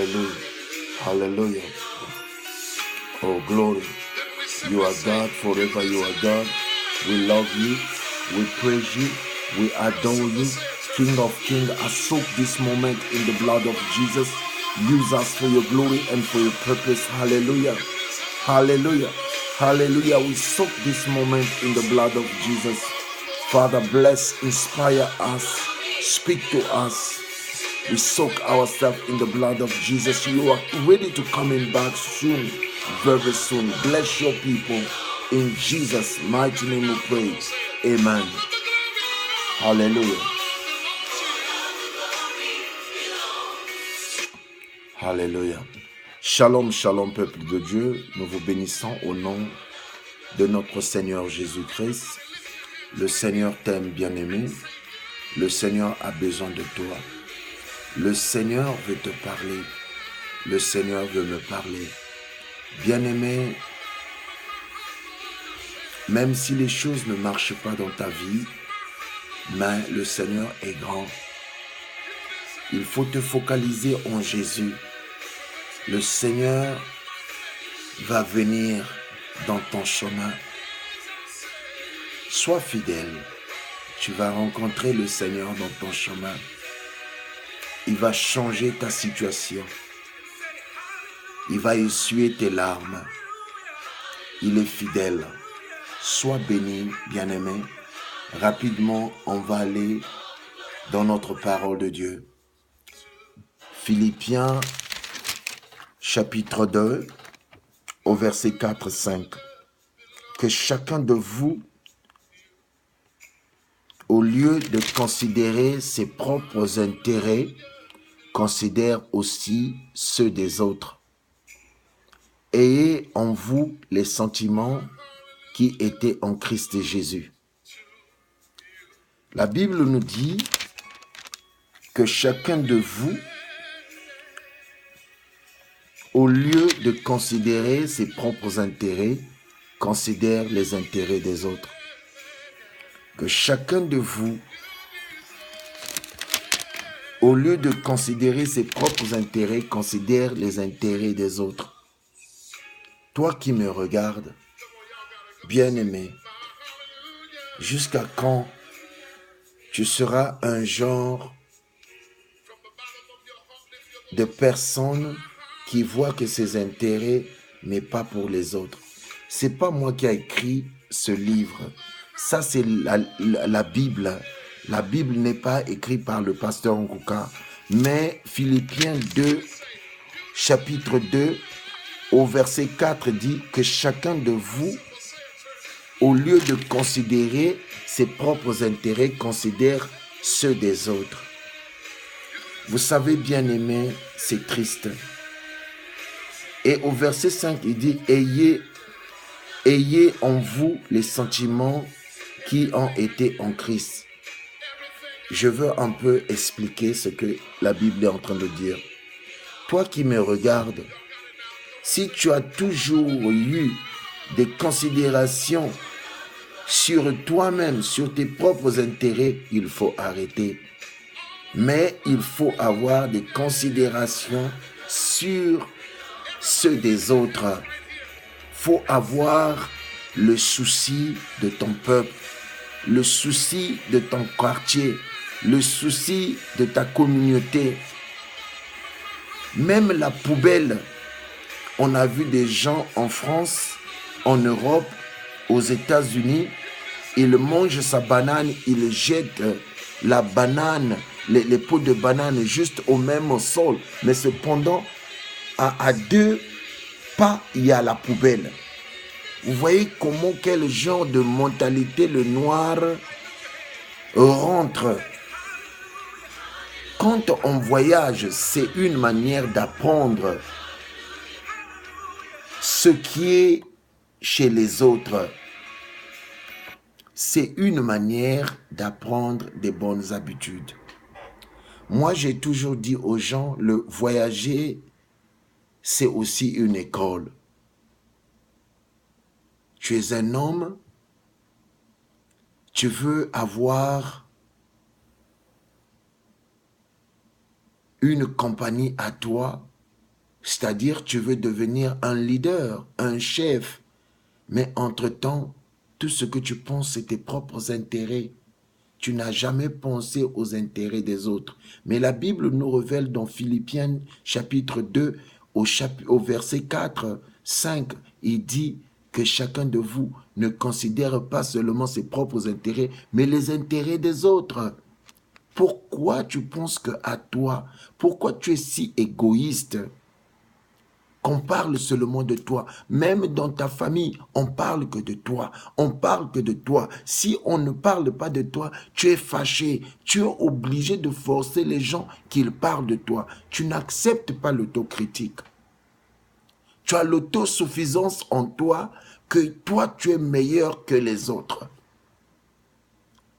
Hallelujah. Hallelujah. Oh, glory. You are God, forever you are God. We love you. We praise you. We adore you. King of Kings, I soak this moment in the blood of Jesus. Use us for your glory and for your purpose. Hallelujah. Hallelujah. Hallelujah. We soak this moment in the blood of Jesus. Father, bless, inspire us, speak to us. We soak ourselves in the blood of Jesus. You are ready to coming back soon, very soon. Bless your people. In Jesus' mighty name we pray. Amen. Hallelujah. Alléluia. Shalom, shalom, peuple de Dieu. Nous vous bénissons au nom de notre Seigneur Jésus-Christ. Le Seigneur t'aime, bien-aimé. Le Seigneur a besoin de toi. Le Seigneur veut te parler. Le Seigneur veut me parler. Bien-aimé, même si les choses ne marchent pas dans ta vie, mais le Seigneur est grand. Il faut te focaliser en Jésus. Le Seigneur va venir dans ton chemin. Sois fidèle. Tu vas rencontrer le Seigneur dans ton chemin. Il va changer ta situation. Il va essuyer tes larmes. Il est fidèle. Sois béni, bien-aimé. Rapidement, on va aller dans notre parole de Dieu. Philippiens, chapitre 2, au verset 4-5. Que chacun de vous, au lieu de considérer ses propres intérêts, considère aussi ceux des autres. Ayez en vous les sentiments qui étaient en Christ Jésus. La Bible nous dit que chacun de vous, au lieu de considérer ses propres intérêts, considère les intérêts des autres. Que chacun de vous, au lieu de considérer ses propres intérêts, considère les intérêts des autres. Toi qui me regardes, bien-aimé, jusqu'à quand tu seras un genre de personne qui voit que ses intérêts n'est pas pour les autres? C'est pas moi qui ai écrit ce livre. Ça, c'est la Bible. La Bible n'est pas écrite par le pasteur Nkouka, mais Philippiens 2, chapitre 2, au verset 4 dit que chacun de vous, au lieu de considérer ses propres intérêts, considère ceux des autres. Vous savez, bien-aimé, c'est triste. Et au verset 5, il dit, ayez en vous les sentiments qui ont été en Christ. Je veux un peu expliquer ce que la Bible est en train de dire. Toi qui me regardes, si tu as toujours eu des considérations sur toi-même, sur tes propres intérêts, il faut arrêter. Mais il faut avoir des considérations sur ceux des autres. Il faut avoir le souci de ton peuple, le souci de ton quartier, le souci de ta communauté. Même la poubelle, on a vu des gens en France, en Europe, aux États-Unis, ils mangent sa banane, ils jettent la banane, les pots de banane juste au même sol. Mais cependant, à 2 pas, il y a la poubelle. Vous voyez comment, quel genre de mentalité le noir rentre. Quand on voyage, c'est une manière d'apprendre ce qui est chez les autres. C'est une manière d'apprendre des bonnes habitudes. Moi, j'ai toujours dit aux gens, le voyager, c'est aussi une école. Tu es un homme, tu veux avoir une compagnie à toi, C'est-à-dire, tu veux devenir un leader, un chef. Mais entre-temps, tout ce que tu penses, c'est tes propres intérêts. Tu n'as jamais pensé aux intérêts des autres. Mais la Bible nous révèle dans Philippiens chapitre 2, au verset 4, 5, il dit que chacun de vous ne considère pas seulement ses propres intérêts, mais les intérêts des autres. Pourquoi tu penses qu'à toi? Pourquoi tu es si égoïste? Qu'on parle seulement de toi. Même dans ta famille, on parle que de toi. On parle que de toi. Si on ne parle pas de toi, tu es fâché. Tu es obligé de forcer les gens qu'ils parlent de toi. Tu n'acceptes pas l'autocritique. Tu as l'autosuffisance en toi, que toi, tu es meilleur que les autres.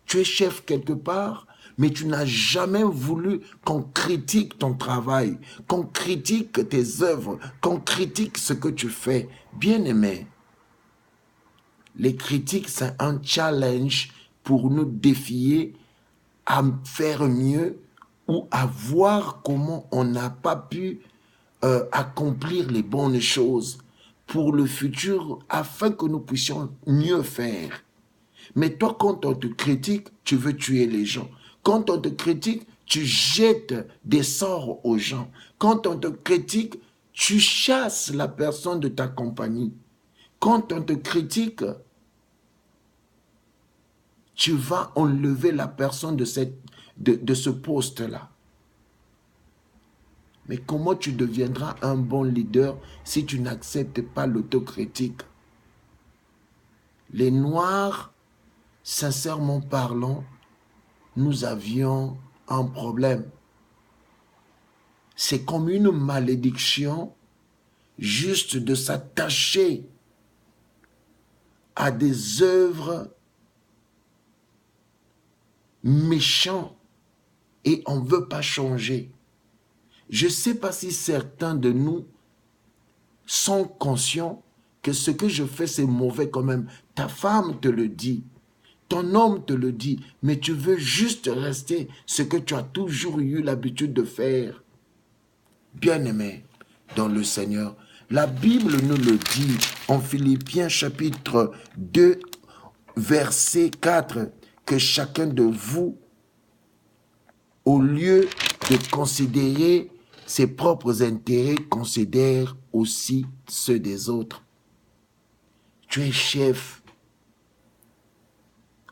Tu es chef quelque part, mais tu n'as jamais voulu qu'on critique ton travail, qu'on critique tes œuvres, qu'on critique ce que tu fais. Bien-aimé, les critiques, c'est un challenge pour nous défier à faire mieux ou à voir comment on n'a pas pu accomplir les bonnes choses pour le futur afin que nous puissions mieux faire. Mais toi, quand on te critique, tu veux tuer les gens. Quand on te critique, tu jettes des sorts aux gens. Quand on te critique, tu chasses la personne de ta compagnie. Quand on te critique, tu vas enlever la personne de ce poste-là. Mais comment tu deviendras un bon leader si tu n'acceptes pas l'autocritique? Les Noirs, sincèrement parlant, nous avions un problème. C'est comme une malédiction juste de s'attacher à des œuvres méchantes et on ne veut pas changer. Je ne sais pas si certains de nous sont conscients que ce que je fais, c'est mauvais quand même. Ta femme te le dit. Ton homme te le dit, mais tu veux juste rester ce que tu as toujours eu l'habitude de faire. Bien-aimé dans le Seigneur, la Bible nous le dit en Philippiens chapitre 2, verset 4, que chacun de vous, au lieu de considérer ses propres intérêts, considère aussi ceux des autres. Tu es chef.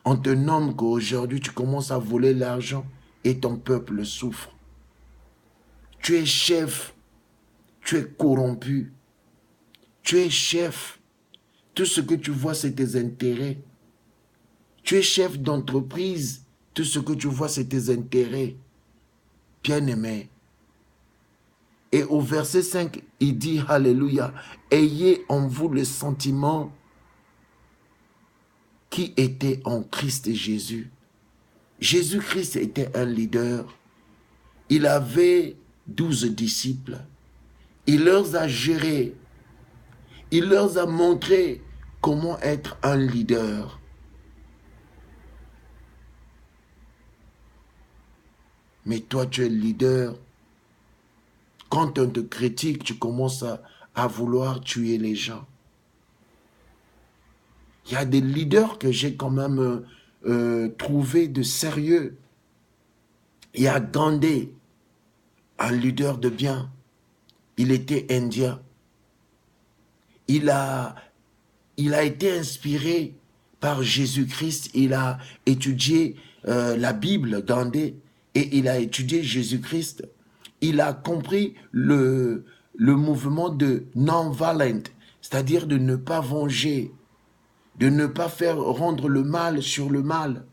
On te nomme qu'aujourd'hui, tu commences à voler l'argent et ton peuple souffre. Tu es chef, tu es corrompu. Tu es chef, tout ce que tu vois, c'est tes intérêts. Tu es chef d'entreprise, tout ce que tu vois, c'est tes intérêts. Bien-aimé. Et au verset 5, il dit, Alléluia, ayez en vous le sentiment qui était en Christ Jésus. Jésus-Christ était un leader. Il avait 12 disciples. Il leur a géré. Il leur a montré comment être un leader. Mais toi, tu es le leader. Quand on te critique, tu commences à vouloir tuer les gens. Il y a des leaders que j'ai quand même trouvé de sérieux. Il y a Gandhi, un leader de bien. Il était indien. Il a été inspiré par Jésus-Christ. Il a étudié la Bible, Gandhi, et il a étudié Jésus-Christ. Il a compris le mouvement de non-violent, c'est-à-dire de ne pas venger, de ne pas faire rendre le mal sur le mal.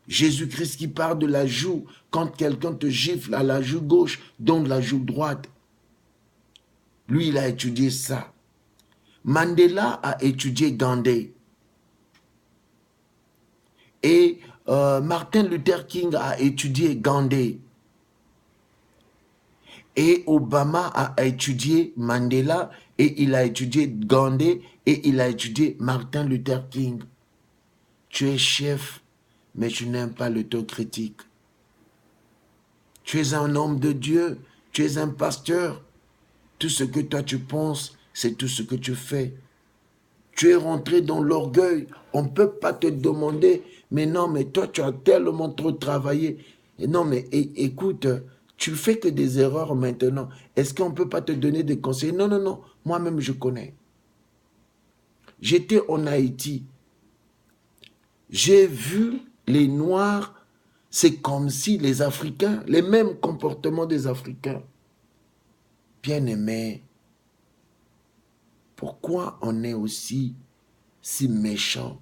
Jésus-Christ qui parle de la joue, quand quelqu'un te gifle à la joue gauche, donne la joue droite. Lui, il a étudié ça. Mandela a étudié Gandhi. Et Martin Luther King a étudié Gandhi. Et Obama a étudié Mandela et il a étudié Gandhi et il a étudié Martin Luther King. Tu es chef, mais tu n'aimes pas l'autocritique. Tu es un homme de Dieu, tu es un pasteur, Tout ce que toi tu penses, c'est tout ce que tu fais. Tu es rentré dans l'orgueil. On ne peut pas te demander, mais non, mais toi tu as tellement trop travaillé. Et non, mais écoute, tu fais que des erreurs maintenant. Est-ce qu'on ne peut pas te donner des conseils? Non, non, non. Moi-même, je connais. J'étais en Haïti. J'ai vu les Noirs. C'est comme si les Africains, les mêmes comportements des Africains. Bien-aimés, pourquoi on est aussi si méchant?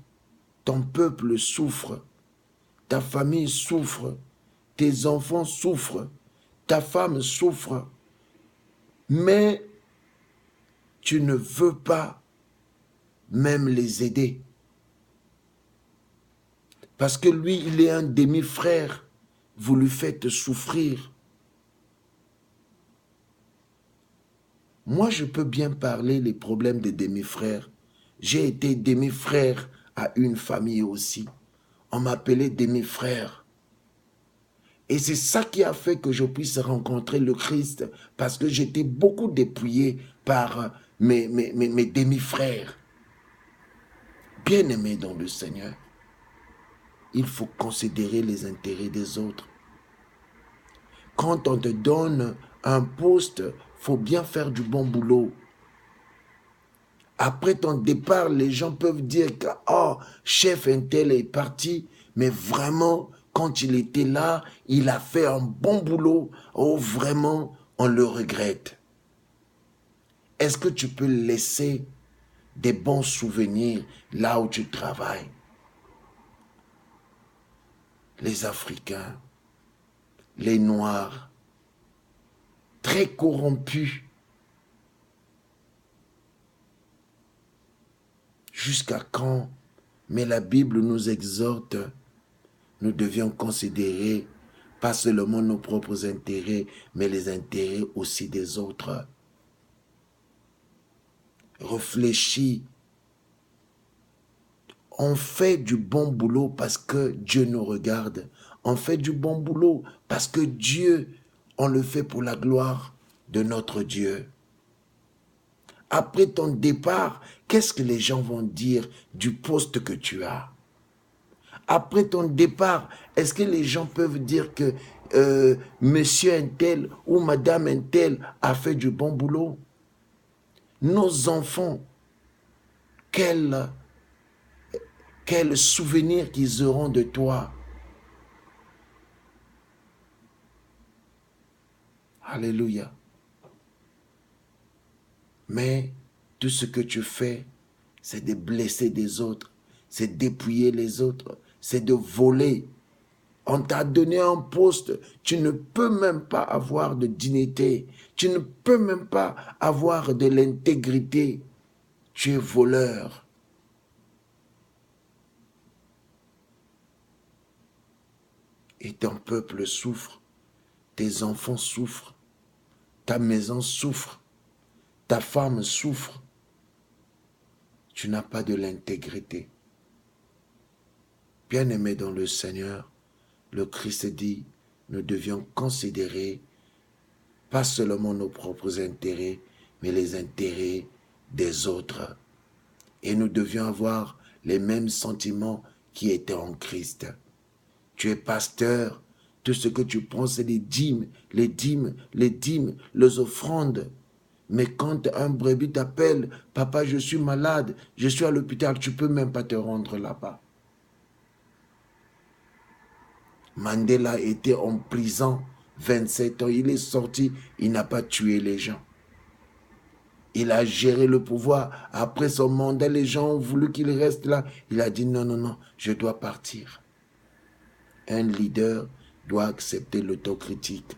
Ton peuple souffre, ta famille souffre, tes enfants souffrent, ta femme souffre, mais tu ne veux pas même les aider. Parce que lui, il est un demi-frère, vous lui faites souffrir. Moi, je peux bien parler les problèmes des demi-frères. J'ai été demi-frère à une famille aussi. On m'appelait demi-frère. Et c'est ça qui a fait que je puisse rencontrer le Christ, parce que j'étais beaucoup dépouillé par mes demi-frères. Bien-aimés dans le Seigneur, il faut considérer les intérêts des autres. Quand on te donne un poste, il faut bien faire du bon boulot. Après ton départ, les gens peuvent dire que oh, chef Intel est parti, mais vraiment, quand il était là, il a fait un bon boulot. Oh, vraiment, on le regrette. Est-ce que tu peux laisser des bons souvenirs là où tu travailles? Les Africains, les Noirs, très corrompus. Jusqu'à quand? Mais la Bible nous exhorte, nous devions considérer pas seulement nos propres intérêts, mais les intérêts aussi des autres. Réfléchis. On fait du bon boulot parce que Dieu nous regarde. On fait du bon boulot parce que Dieu, on le fait pour la gloire de notre Dieu. Après ton départ, qu'est-ce que les gens vont dire du poste que tu as? Après ton départ, est-ce que les gens peuvent dire que monsieur Intel ou madame Intel a fait du bon boulot? Nos enfants, quel souvenir qu'ils auront de toi? Alléluia. Mais tout ce que tu fais, c'est de blesser des autres, c'est dépouiller les autres, c'est de voler. On t'a donné un poste, tu ne peux même pas avoir de dignité, tu ne peux même pas avoir de l'intégrité. Tu es voleur. Et ton peuple souffre, tes enfants souffrent, ta maison souffre, ta femme souffre. Tu n'as pas de l'intégrité. Bien-aimé dans le Seigneur, le Christ dit, nous devions considérer pas seulement nos propres intérêts, mais les intérêts des autres. Et nous devions avoir les mêmes sentiments qui étaient en Christ. Tu es pasteur, tout ce que tu prends, c'est les dîmes, les offrandes. Mais quand un brebis t'appelle, papa, je suis malade, je suis à l'hôpital, tu ne peux même pas te rendre là-bas. Mandela était en prison 27 ans, il est sorti, il n'a pas tué les gens. Il a géré le pouvoir. Après son mandat, les gens ont voulu qu'il reste là. Il a dit non, non, non, je dois partir. Un leader doit accepter l'autocritique.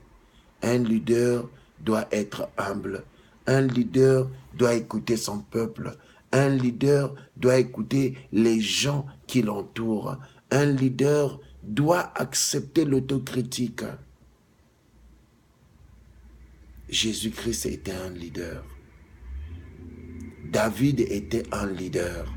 Un leader doit être humble. Un leader doit écouter son peuple. Un leader doit écouter les gens qui l'entourent. Un leader doit accepter l'autocritique. Jésus-Christ était un leader. David était un leader.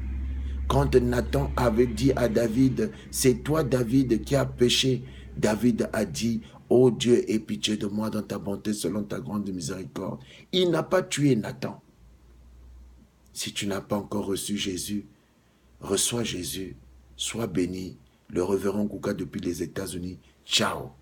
Quand Nathan avait dit à David, c'est toi David qui as péché, David a dit, Ô Dieu, aie pitié de moi dans ta bonté selon ta grande miséricorde. Il n'a pas tué Nathan. Si tu n'as pas encore reçu Jésus, reçois Jésus. Sois béni. Le révérend Kouka depuis les États-Unis. Ciao.